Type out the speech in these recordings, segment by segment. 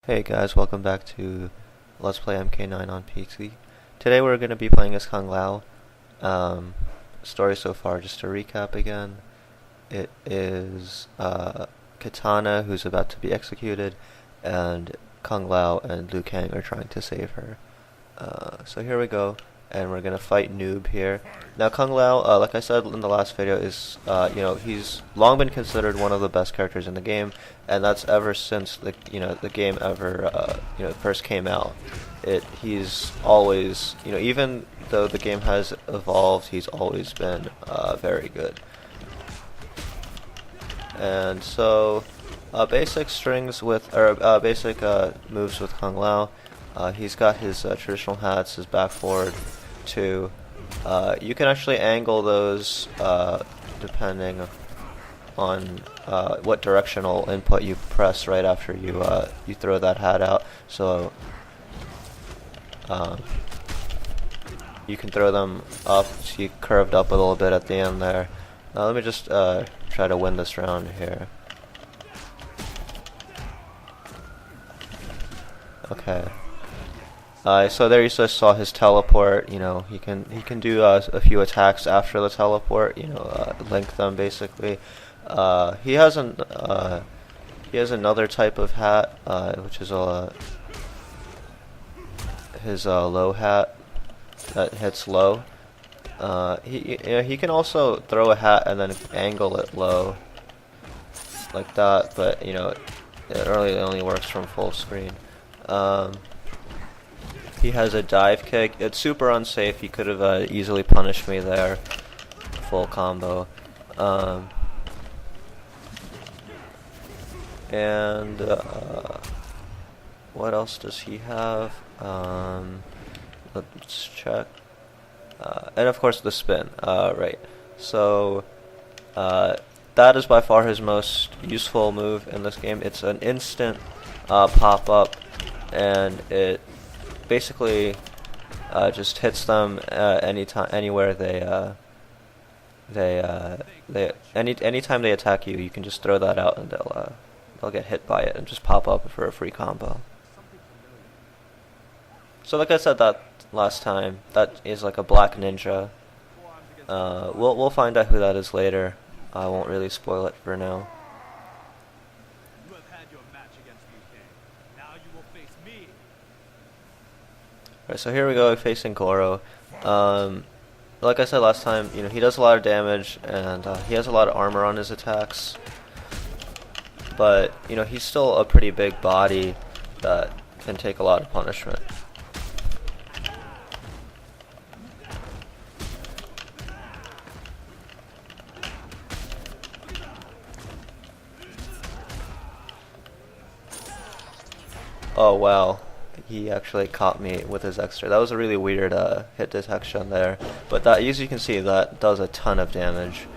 Hey guys, welcome back to Let's Play MK9 on PC. Today we're going to be playing as Kung Lao. Story so far, just to recap again. It is Katana who's about to be executed, and Kung Lao and Liu Kang are trying to save her. So here we go, and we're going to fight Noob here. Now Kung Lao, like I said in the last video, is, he's long been considered one of the best characters in the game, and that's ever since the game ever first came out. He's always, even though the game has evolved, he's always been very good. And so basic moves with Kung Lao. He's got his traditional hats, his back forward too. You can actually angle those depending on what directional input you press right after you throw that hat out. So you can throw them up, so you curved up a little bit at the end there. Let me just try to win this round here. Okay. So there you just saw his teleport. He can do a few attacks after the teleport. Link them basically. He has another type of hat, which is his low hat that hits low. He can also throw a hat and then angle it low, like that. But it really only works from full screen. He has a dive kick. It's super unsafe. He could have easily punished me there. Full combo. And what else does he have? Let's check. And of course the spin. Right. So that is by far his most useful move in this game. It's an instant pop up, and it basically just hits them anywhere anytime they attack you. You can just throw that out and they'll get hit by it and just pop up for a free combo. So like I said that last time, that is like a black ninja. We'll find out who that is later. I won't really spoil it for now. Right, so here we go facing Goro. Like I said last time, he does a lot of damage, and he has a lot of armor on his attacks. But he's still a pretty big body that can take a lot of punishment. Oh wow. He actually caught me with his extra. That was a really weird hit detection there, but that, as you can see, that does a ton of damage.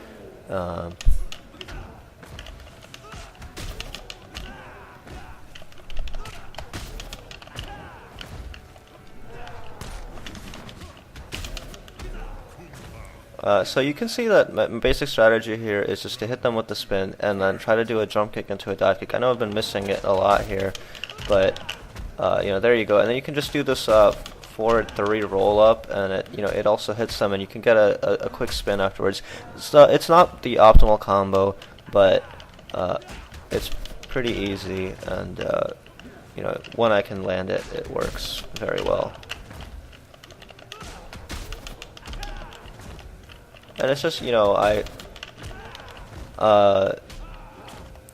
So you can see that my basic strategy here is just to hit them with the spin and then try to do a jump kick into a dive kick. I know I've been missing it a lot here, but there you go. And then you can just do this forward 3 roll up, and it also hits them, and you can get a quick spin afterwards. So it's not the optimal combo, but it's pretty easy, and when I can land it, it works very well. And it's just,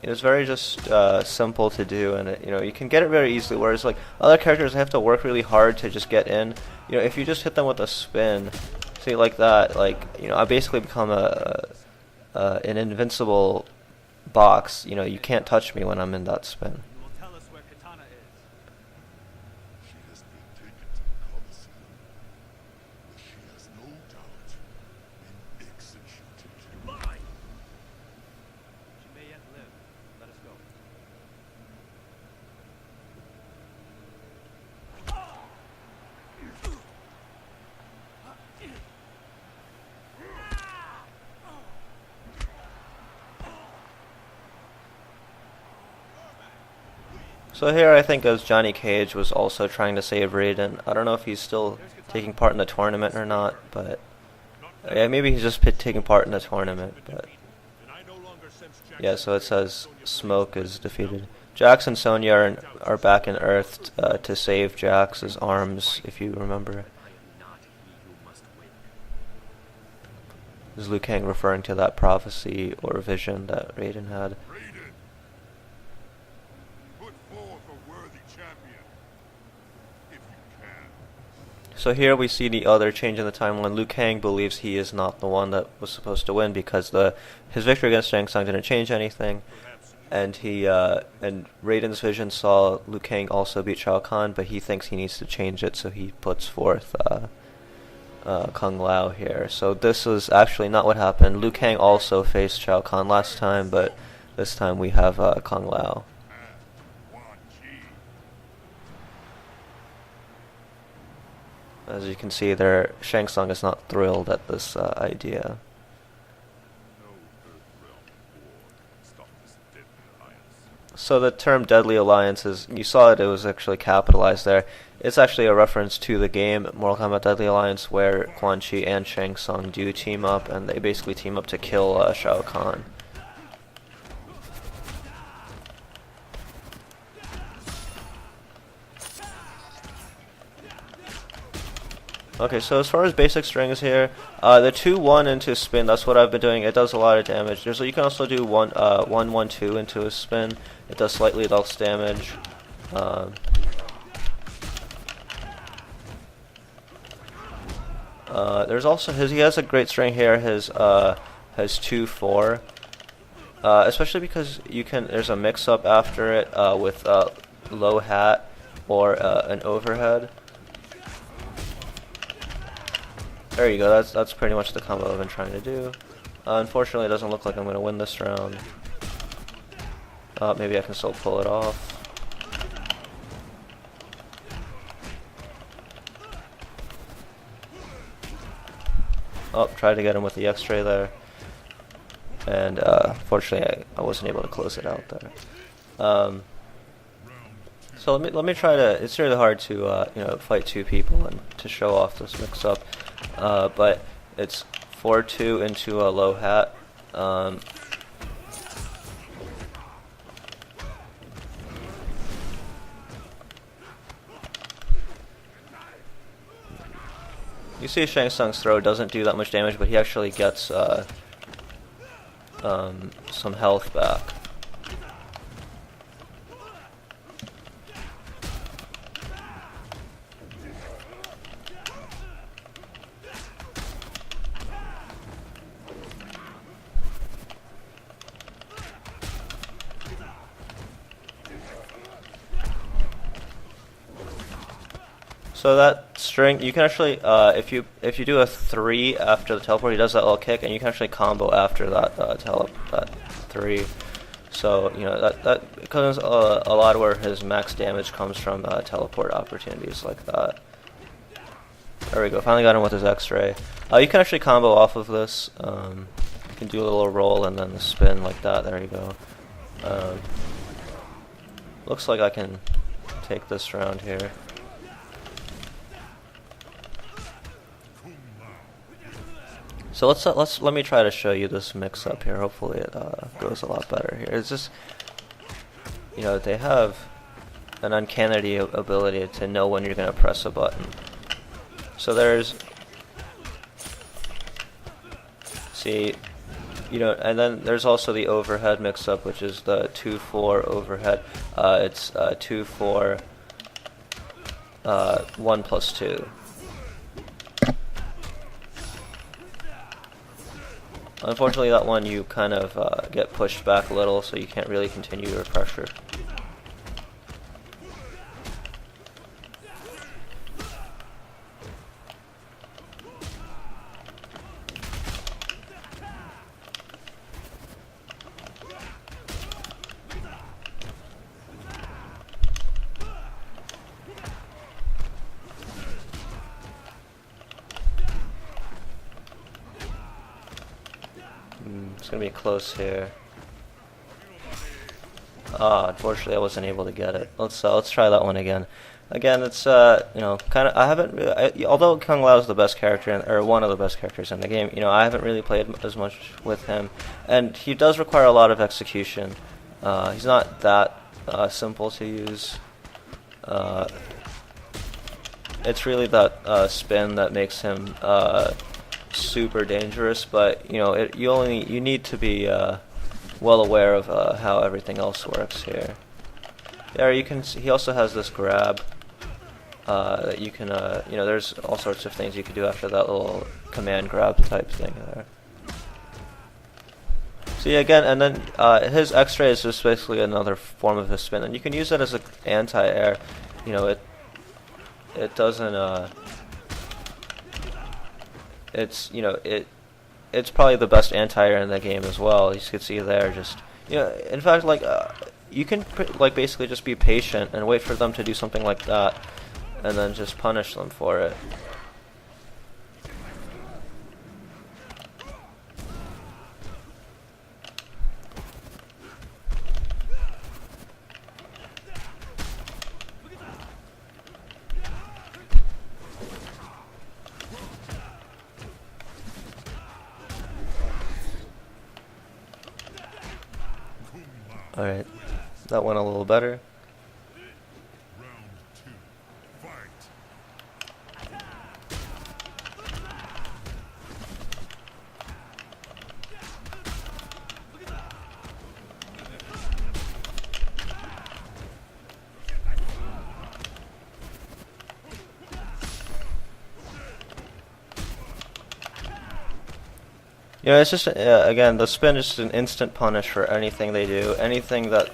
it's very just simple to do, and you can get it very easily. Whereas like other characters have to work really hard to just get in. If you just hit them with a spin, say like that, I basically become an invincible box. You can't touch me when I'm in that spin. So here I think as Johnny Cage was also trying to save Raiden. I don't know if he's still taking part in the tournament or not, but yeah, maybe he's just taking part in the tournament. But yeah, so it says Smoke is defeated. Jax and Sonya are back in Earth to save Jax's arms, if you remember. Is Liu Kang referring to that prophecy or vision that Raiden had? So here we see the other change in the timeline. Liu Kang believes he is not the one that was supposed to win because his victory against Shang Tsung didn't change anything, and and Raiden's vision saw Liu Kang also beat Shao Kahn, but he thinks he needs to change it, so he puts forth Kung Lao here. So this is actually not what happened. Liu Kang also faced Shao Kahn last time, but this time we have Kung Lao. As you can see there, Shang Tsung is not thrilled at this idea. So the term Deadly Alliance is, you saw it was actually capitalized there. It's actually a reference to the game Mortal Kombat Deadly Alliance, where Quan Chi and Shang Tsung do team up, and they basically team up to kill Shao Kahn. Okay, so as far as basic strings here, the 2-1 into spin, that's what I've been doing. It does a lot of damage. You can also do 1-1-2 into a spin. It does slightly less damage. There's also he has a great string here. His has 2-4, especially because there's a mix-up after it with low hat or an overhead. There you go, that's pretty much the combo I've been trying to do. Unfortunately, it doesn't look like I'm going to win this round. Maybe I can still pull it off. Oh, tried to get him with the X-ray there. And fortunately, I wasn't able to close it out there. So let me try to. It's really hard to fight two people and to show off this mix-up, but it's 4-2 into a low hat. You see Shang Tsung's throw doesn't do that much damage, but he actually gets some health back. So that string, you can actually, if you do a 3 after the teleport, he does that little kick, and you can actually combo after that that 3. So that becomes a lot where his max damage comes from teleport opportunities like that. There we go. Finally got him with his X-ray. You can actually combo off of this. You can do a little roll and then the spin like that. There you go. Looks like I can take this round here. So let me try to show you this mix up here. Hopefully it goes a lot better here. It's just, they have an uncanny ability to know when you're going to press a button. So and then there's also the overhead mix up, which is the 2-4 overhead. It's 2-4 1+2. Unfortunately, that one you kind of get pushed back a little, so you can't really continue your pressure. It's gonna be close here. Unfortunately, I wasn't able to get it. Let's try that one again. Again, it's you know, kind of. I haven't. Although Kung Lao is the best character, or one of the best characters in the game, you know, I haven't really played as much with him, and he does require a lot of execution. He's not that simple to use. It's really that spin that makes him super dangerous. But you know, you need to be well aware of how everything else works here. There you can see he also has this grab that you can you know, there's all sorts of things you could do after that little command grab type thing there. See again, and then his X-ray is just basically another form of his spin, and you can use it as an anti-air. You know, it doesn't it's, you know, it's probably the best anti-air in the game as well. You can see there, just, you know, in fact, like you can like basically just be patient and wait for them to do something like that, and then just punish them for it. Alright, that went a little better. You know, it's just, again, the spin is just an instant punish for anything they do. Anything that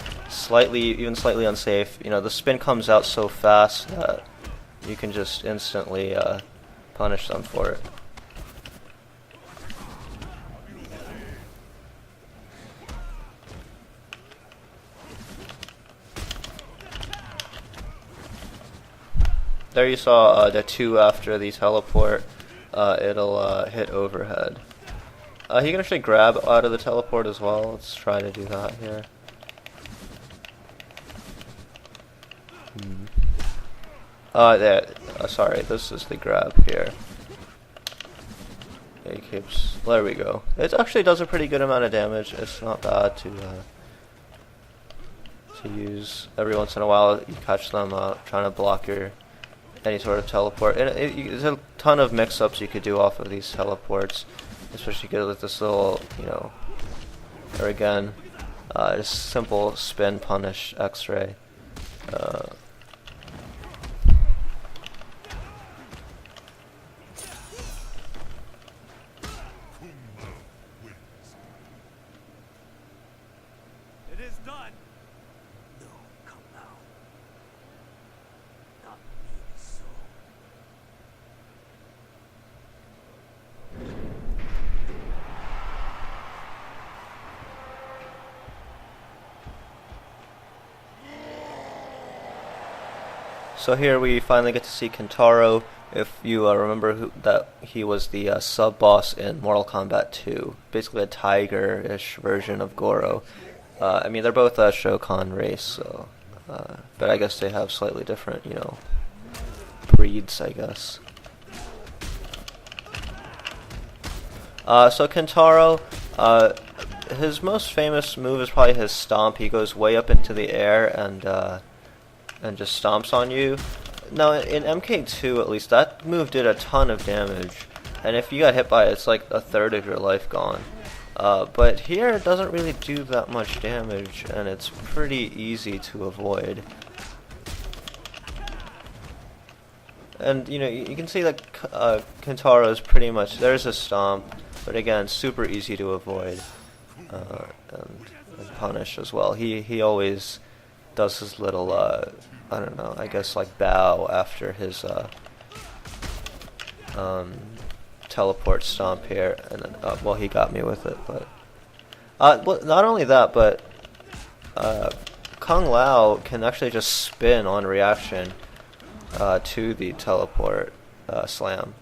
even slightly unsafe, you know, the spin comes out so fast that you can just instantly punish them for it. There you saw the 2 after the teleport, it'll hit overhead. He can actually grab out of the teleport as well. Let's try to do that here. There. Sorry, this is the grab here. Yeah, he keeps. There we go. It actually does a pretty good amount of damage. It's not bad to use every once in a while. You catch them trying to block any sort of teleport. And there's a ton of mix-ups you could do off of these teleports. Especially good with this little, you know, or again, just simple spin punish X-ray. It is done. No, come now. Not really so. So here we finally get to see Kentaro. If you remember that he was the sub-boss in Mortal Kombat 2, basically a tiger-ish version of Goro. I mean, they're both a Shokan race, so, but I guess they have slightly different, you know, breeds, I guess. So Kentaro, his most famous move is probably his stomp. He goes way up into the air and just stomps on you. Now, in MK2 at least, that move did a ton of damage, and if you got hit by it, it's like a third of your life gone. But here, it doesn't really do that much damage, and it's pretty easy to avoid. And, you know, you can see that Kentaro is pretty much, there's a stomp, but again, super easy to avoid, and punish as well. He always does his little, I don't know, I guess like bow after his teleport stomp here, and then, well, he got me with it, but well, not only that, but Kung Lao can actually just spin on reaction to the teleport slam.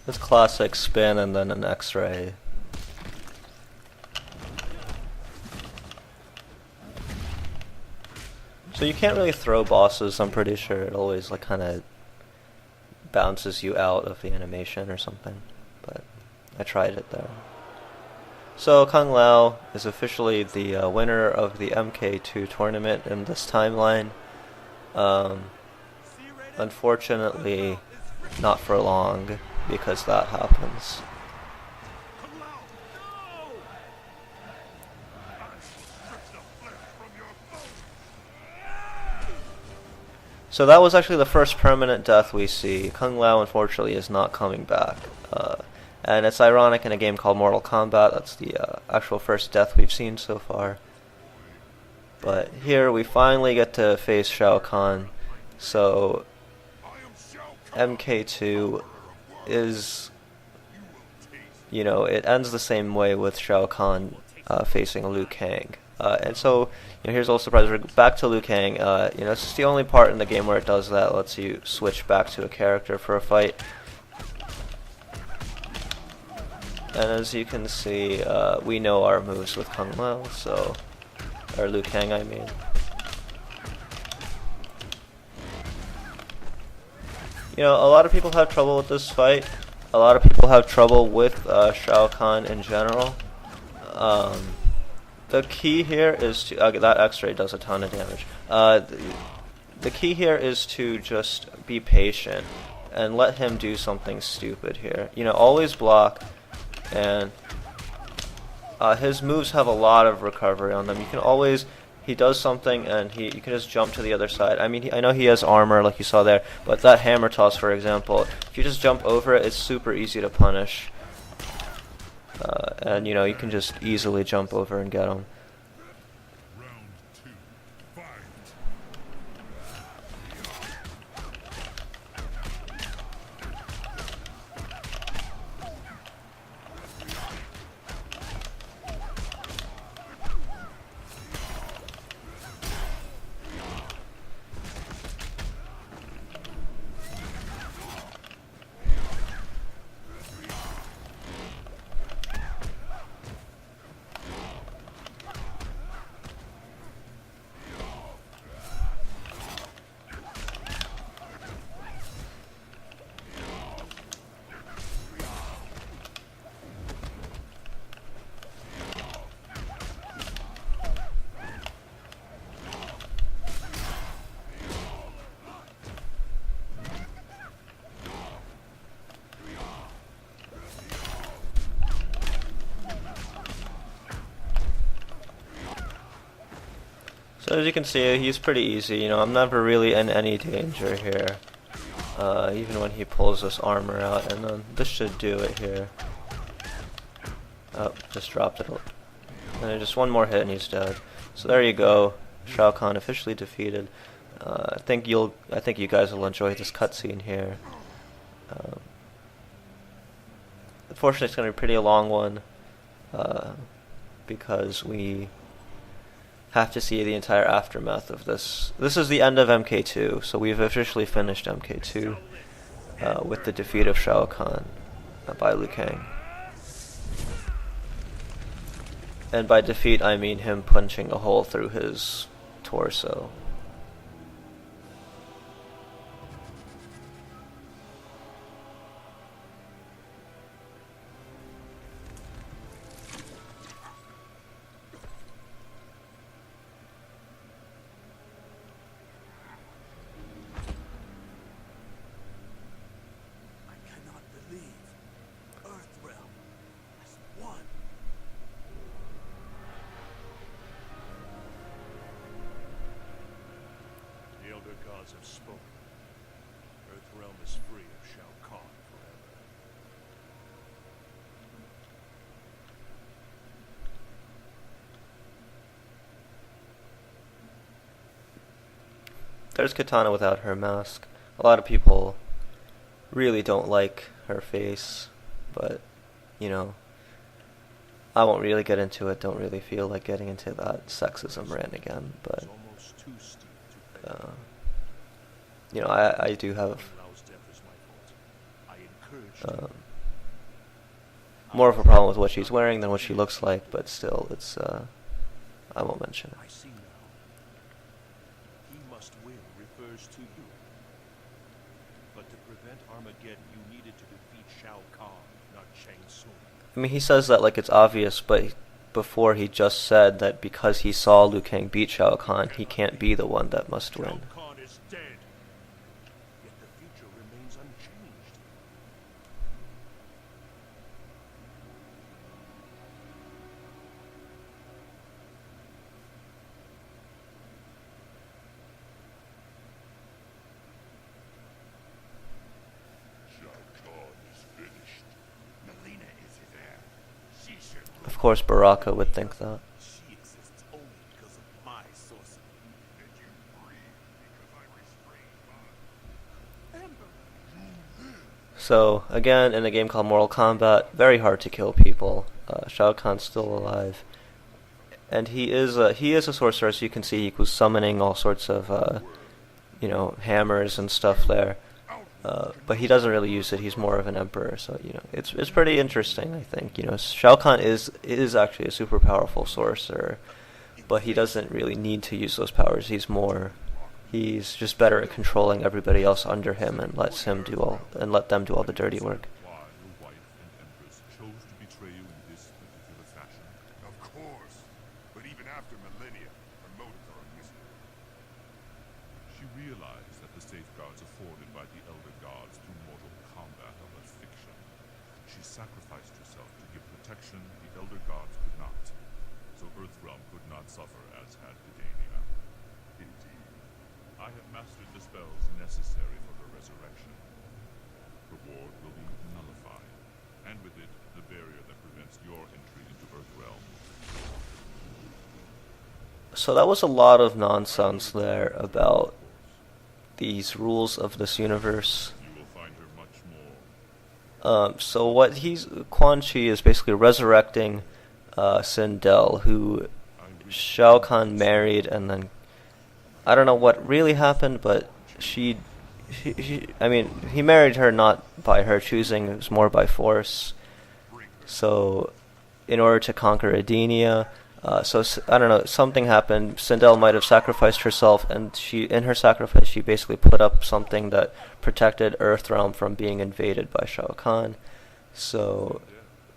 This classic spin and then an X-ray. So you can't really throw bosses, I'm pretty sure. It always like kind of bounces you out of the animation or something. But I tried it there. So Kung Lao is officially the winner of the MK2 tournament in this timeline. Unfortunately, not for long, because that happens. So that was actually the first permanent death we see. Kung Lao unfortunately is not coming back. And it's ironic in a game called Mortal Kombat, that's the actual first death we've seen so far. But here we finally get to face Shao Kahn. So MK2 is, you know, it ends the same way with Shao Kahn facing Liu Kang. And so, you know, here's a little surprise. We're back to Liu Kang. You know, this is the only part in the game where it does that. It lets you switch back to a character for a fight. And as you can see, we know our moves with Kung Lao, so, or Liu Kang, I mean. You know, a lot of people have trouble with this fight. A lot of people have trouble with Shao Kahn in general. The key here is to that X-ray does a ton of damage. The key here is to just be patient and let him do something stupid here. You know, always block, and his moves have a lot of recovery on them. You can always, he does something and you can just jump to the other side. I mean, I know he has armor like you saw there, but that hammer toss, for example, if you just jump over it, it's super easy to punish. And you know, you can just easily jump over and get him. So as you can see, he's pretty easy. You know, I'm never really in any danger here. Even when he pulls this armor out, and then this should do it here. Oh, just dropped it. And then just one more hit and he's dead. So there you go. Shao Kahn officially defeated. I think you guys will enjoy this cutscene here. Unfortunately, it's going to be a pretty long one, because we have to see the entire aftermath of this. This is the end of MK2, so we've officially finished MK2 with the defeat of Shao Kahn by Liu Kang. And by defeat, I mean him punching a hole through his torso. Have spoken. Earthrealm is free of Shao Kahn forever. There's Katana without her mask. A lot of people really don't like her face, but, you know, I won't really get into it. Don't really feel like getting into that sexism rant again, but you know, I do have more of a problem with what she's wearing than what she looks like, but still, it's, I won't mention I it. see now. He must win refers to you. But to prevent Armageddon, you needed to defeat Shao Kahn, not Shang Tsung. I mean, he says that like it's obvious, but before he just said that because he saw Liu Kang beat Shao Kahn, he can't be the one that must win. Shao Kahn is dead. Yet the future remains unchanged. Shao Kahn is finished. Melina is his heir. She should Of course, Baraka would think that. She exists only because of my sorcery. And you breathe because I restrain mine. Ember, So, again, in a game called Mortal Kombat, very hard to kill people. Shao Kahn's still alive. And he is a sorcerer, so you can see he was summoning all sorts of, hammers and stuff there. But he doesn't really use it, he's more of an emperor, so, it's pretty interesting, I think. Shao Kahn is actually a super powerful sorcerer, but he doesn't really need to use those powers. He's just better at controlling everybody else under him and let them do all the dirty work. why your wife and Empress chose to betray you in this particular fashion? Of course. But even after millennia, her motives are a mystery. She realized that the safeguards afforded by the Elder Gods through mortal combat are but fiction. She sacrificed herself to give protection the Elder Gods could not. So Earthrealm could not suffer as had Didania. Indeed. I have mastered the spells necessary for her resurrection. Her ward will be nullified, and with it, the barrier that prevents your entry into Earthrealm. So that was a lot of nonsense there about these rules of this universe. You will find her much more. So Quan Chi is basically resurrecting Sindel, who Shao Kahn married, and then I don't know what really happened, but he married her not by her choosing, it was more by force. So, in order to conquer Edenia, I don't know, something happened. Sindel might have sacrificed herself, and in her sacrifice, she basically put up something that protected Earthrealm from being invaded by Shao Kahn. So,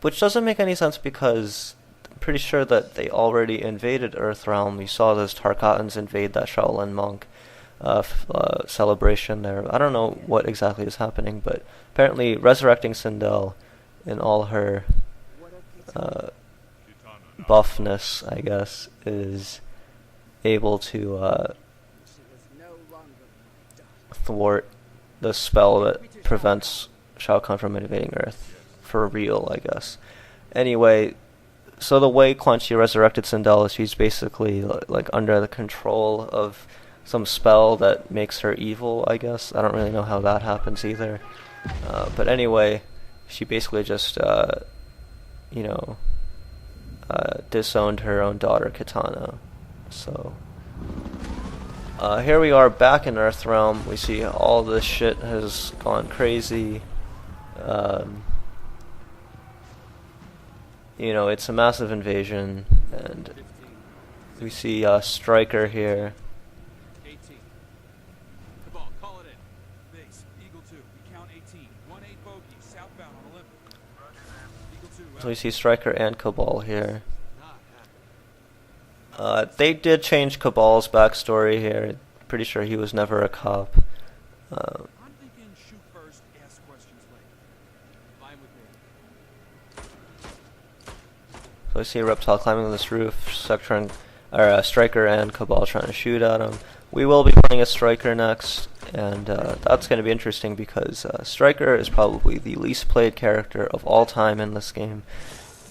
which doesn't make any sense because I'm pretty sure that they already invaded Earthrealm. We saw those Tarkatans invade that Shaolin monk celebration there. I don't know what exactly is happening, but apparently resurrecting Sindel in all her buffness, I guess, is able to thwart the spell that prevents Shao Kahn from invading Earth. For real, I guess. Anyway, so the way Quan Chi resurrected Sindel is she's basically like under the control of some spell that makes her evil, I guess. I don't really know how that happens either. But anyway, she basically just, disowned her own daughter, Kitana. So, here we are back in Earthrealm. We see all this shit has gone crazy. It's a massive invasion, and we see Stryker here. 18. Cabal, call it in. Base, Eagle 2, we count 18. 1-8 bogey, southbound on Olympus. Eagle 2, So we see Stryker and Cabal here. They did change Cabal's backstory here. Pretty sure he was never a cop. I'm thinking shoot first, ask questions later. Fine with me. So I see a reptile climbing on this roof. Stryker and Cabal trying to shoot at him. We will be playing as Stryker next, and that's going to be interesting because Stryker is probably the least played character of all time in this game.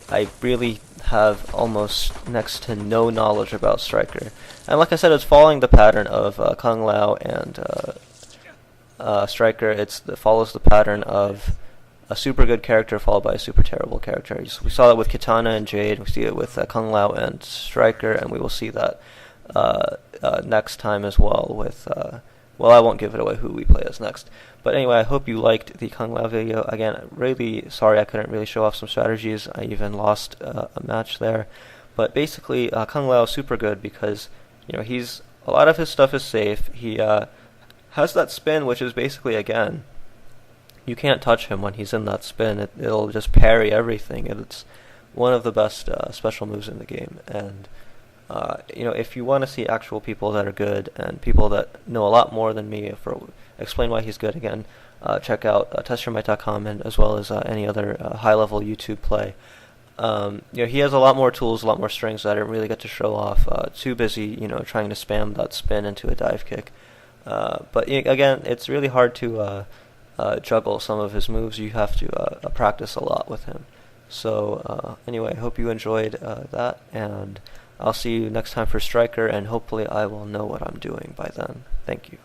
I really have almost next to no knowledge about Stryker. And like I said, it's following the pattern of Kung Lao and Stryker. It follows the pattern of a super good character followed by a super terrible character. We saw that with Kitana and Jade, we see it with Kung Lao and Stryker, and we will see that next time as well with well, I won't give it away who we play as next. But anyway, I hope you liked the Kung Lao video. Again, really sorry I couldn't really show off some strategies. I even lost a match there. But basically, Kung Lao is super good because, you know, a lot of his stuff is safe. He has that spin, which is basically, again, you can't touch him when he's in that spin. It'll just parry everything. It's one of the best special moves in the game. And you know, if you want to see actual people that are good and people that know a lot more than me for explain why he's good, again, check out testyourmight.com and as well as any other high-level YouTube play. You know, he has a lot more tools, a lot more strings that I didn't really get to show off. Too busy, you know, trying to spam that spin into a dive kick. But again, it's really hard to juggle some of his moves. You have to practice a lot with him. So anyway, I hope you enjoyed that, and I'll see you next time for Striker, and hopefully I will know what I'm doing by then. Thank you.